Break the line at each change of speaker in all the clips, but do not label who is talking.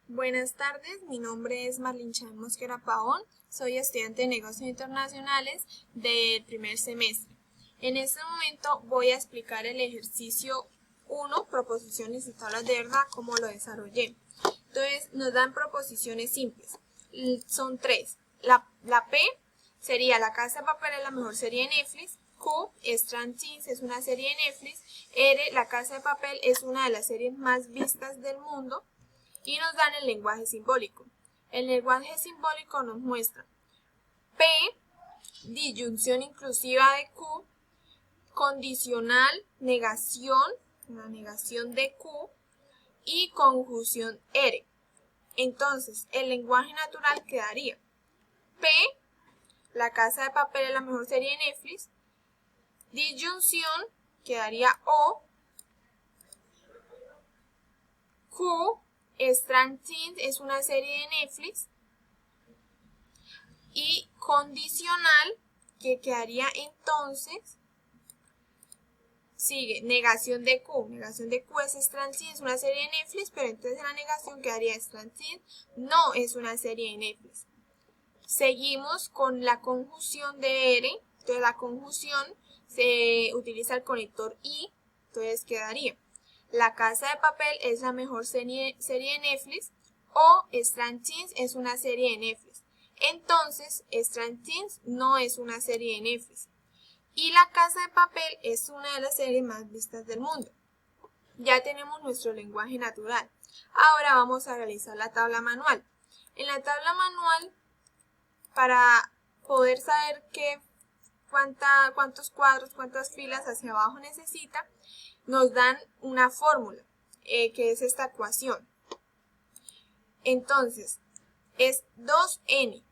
Buenas tardes, mi nombre es Marlene Chan Mosquera Pavón, soy estudiante de Negocios Internacionales del primer semestre. En este momento voy a explicar el ejercicio 1, proposiciones y tablas de verdad, cómo lo desarrollé. Entonces nos dan proposiciones simples, son tres. La P sería La Casa de Papel es la mejor serie de Netflix. Q, Stranger Things es una serie de Netflix. R, La Casa de Papel es una de las series más vistas del mundo. Y nos dan el lenguaje simbólico. El lenguaje simbólico nos muestra P, disyunción inclusiva de Q, condicional, negación, la negación de Q y conjunción R. Entonces, el lenguaje natural quedaría P, La Casa de Papel es la mejor serie de Netflix. Disyunción quedaría O. Q, Stranger Things es una serie de Netflix. Y condicional, que quedaría entonces, sigue negación de Q. Negación de Q es Stranger Things, es una serie de Netflix, pero entonces en la negación quedaría Stranger Things, no es una serie de Netflix. Seguimos con la conjunción de R. Entonces la conjunción se utiliza el conector I. Entonces quedaría La Casa de Papel es la mejor serie de Netflix o Stranger Things es una serie de Netflix. Entonces, Stranger Things no es una serie de Netflix. Y La Casa de Papel es una de las series más vistas del mundo. Ya tenemos nuestro lenguaje natural. Ahora vamos a realizar la tabla manual. En la tabla manual, para poder saber cuántos cuadros, cuántas filas hacia abajo necesita, nos dan una fórmula, que es esta ecuación. Entonces, es 2n.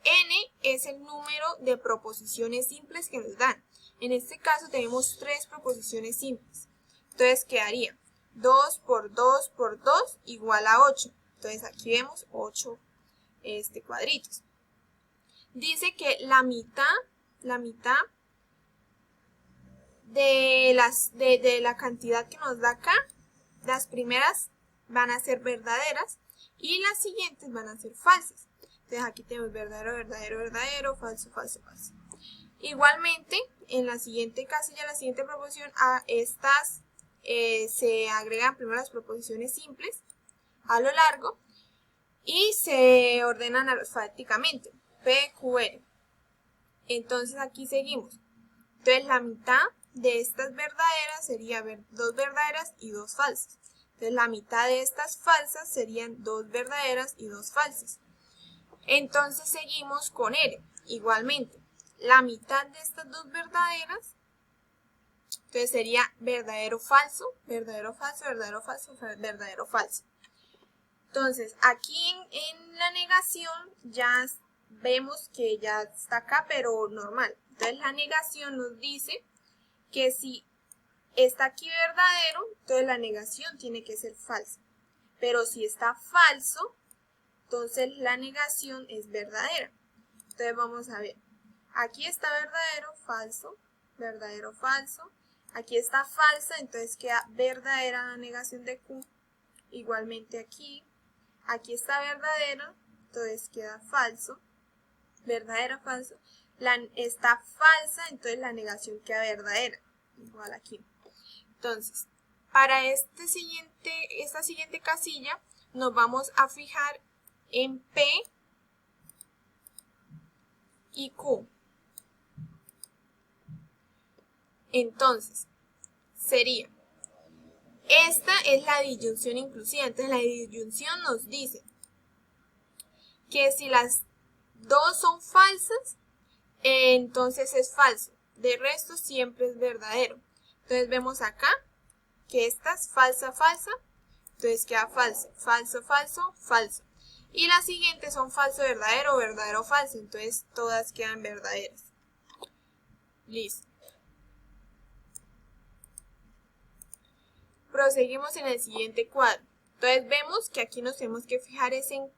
N es el número de proposiciones simples que nos dan. En este caso tenemos 3 proposiciones simples. Entonces quedaría 2 por 2 por 2 igual a 8. Entonces aquí vemos 8 cuadritos. Dice que la mitad de la cantidad que nos da acá, las primeras van a ser verdaderas y las siguientes van a ser falsas. Entonces aquí tenemos verdadero, verdadero, verdadero, falso, falso, falso. Igualmente, en la siguiente casilla, la siguiente proposición, a estas se agregan primero las proposiciones simples a lo largo y se ordenan alfabéticamente, P, Q, R. Entonces aquí seguimos. Entonces la mitad de estas verdaderas sería 2 verdaderas y 2 falsas. Entonces la mitad de estas falsas serían 2 verdaderas y 2 falsas. Entonces seguimos con R. Igualmente, la mitad de estas 2 verdaderas, entonces sería verdadero, falso, verdadero, falso, verdadero, falso, verdadero, falso. Entonces aquí en la negación ya vemos que ya está acá, pero normal. Entonces la negación nos dice que si está aquí verdadero, entonces la negación tiene que ser falsa. Pero si está falso, entonces la negación es verdadera. Entonces vamos a ver. Aquí está verdadero, falso, verdadero, falso. Aquí está falsa, entonces queda verdadera la negación de Q. Igualmente aquí. Aquí está verdadero, entonces queda falso. Verdadero, falso. Está falsa, entonces la negación queda verdadera. Igual aquí. Entonces, para esta siguiente casilla, nos vamos a fijar en P y Q. Entonces, sería, esta es la disyunción inclusiva. Entonces, la disyunción nos dice que si las dos son falsas, entonces es falso. De resto, siempre es verdadero. Entonces, vemos acá que esta es falsa, falsa. Entonces, queda falso, falso, falso, falso. Y las siguientes son falso, verdadero, verdadero, falso. Entonces, todas quedan verdaderas. Listo. Proseguimos en el siguiente cuadro. Entonces vemos que aquí nos tenemos que fijar en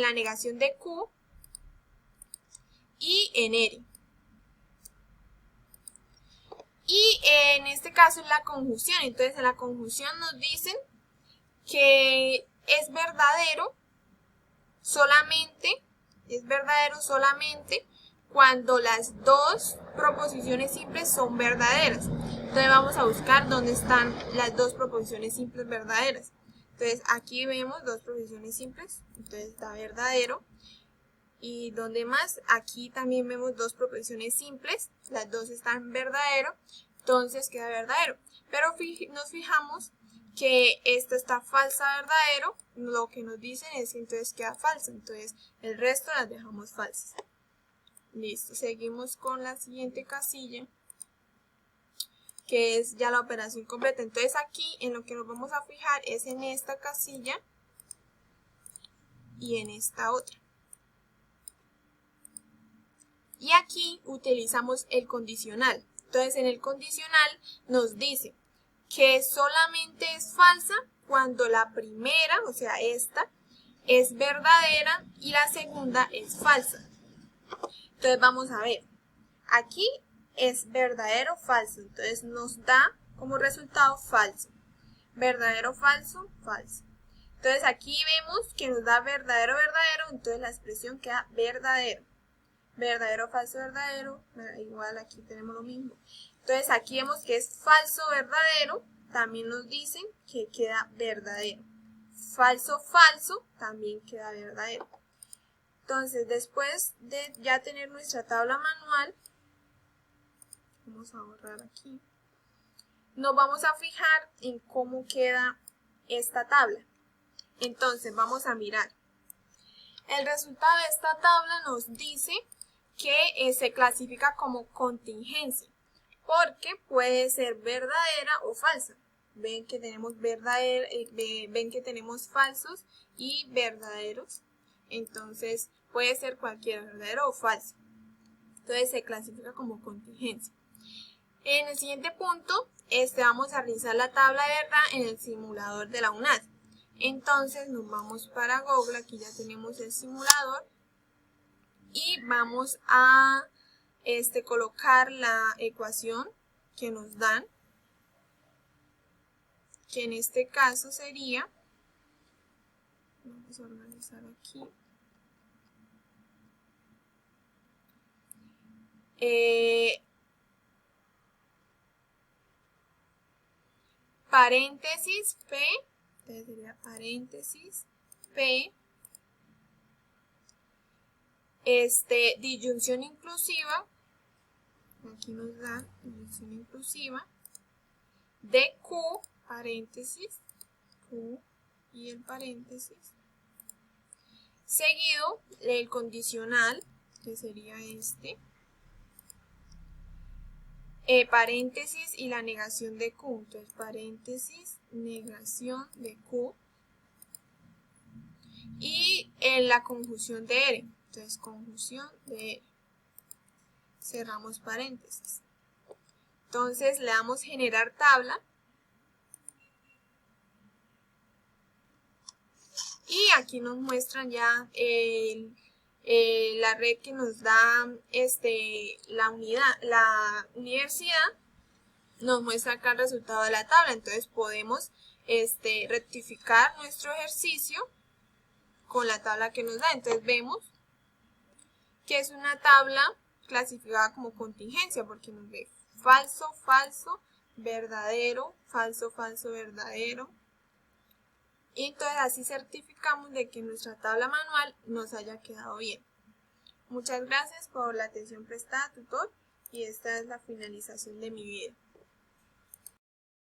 la negación de Q y en R. Y en este caso es la conjunción. Entonces en la conjunción nos dicen que es verdadero solamente cuando las dos proposiciones simples son verdaderas. Entonces vamos a buscar dónde están las dos proposiciones simples verdaderas. Entonces aquí vemos dos proposiciones simples, entonces da verdadero. Y donde más, aquí también vemos dos proposiciones simples, las dos están verdadero, entonces queda verdadero. Pero nos fijamos que esta está falsa verdadero, lo que nos dicen es que entonces queda falsa, entonces el resto las dejamos falsas. Listo, seguimos con la siguiente casilla, que es ya la operación completa. Entonces aquí en lo que nos vamos a fijar es en esta casilla y en esta otra. Y aquí utilizamos el condicional. Entonces en el condicional nos dice que solamente es falsa cuando la primera, o sea esta, es verdadera y la segunda es falsa. Entonces vamos a ver, aquí es verdadero, falso, entonces nos da como resultado falso. Verdadero, falso, falso. Entonces aquí vemos que nos da verdadero, verdadero, entonces la expresión queda verdadero. Verdadero, falso, verdadero, igual aquí tenemos lo mismo. Entonces aquí vemos que es falso, verdadero, también nos dicen que queda verdadero. Falso, falso, también queda verdadero. Entonces después de ya tener nuestra tabla manual, vamos a borrar aquí, nos vamos a fijar en cómo queda esta tabla. Entonces vamos a mirar. El resultado de esta tabla nos dice que se clasifica como contingencia, porque puede ser verdadera o falsa. Ven que tenemos ven que tenemos falsos y verdaderos. Entonces puede ser cualquiera, verdadero o falso. Entonces se clasifica como contingencia. En el siguiente punto, vamos a realizar la tabla de verdad en el simulador de la UNAD. Entonces nos vamos para Google, aquí ya tenemos el simulador. Y vamos a colocar la ecuación que nos dan, que en este caso sería, vamos a organizar aquí, paréntesis P, entonces sería paréntesis P, disyunción inclusiva, aquí nos da disyunción inclusiva, de Q, paréntesis, Q y el paréntesis, seguido del condicional, que sería paréntesis y la negación de Q, entonces paréntesis, negación de Q, y en la conjunción de R, entonces conjunción de R, cerramos paréntesis. Entonces le damos generar tabla y aquí nos muestran ya la red que nos da la universidad, nos muestra acá el resultado de la tabla. Entonces podemos rectificar nuestro ejercicio con la tabla que nos da. Entonces vemos que es una tabla clasificada como contingencia porque nos ve falso, falso, verdadero, falso, falso, verdadero. Y entonces así certificamos de que nuestra tabla manual nos haya quedado bien. Muchas gracias por la atención prestada, tutor, y esta es la finalización de mi video.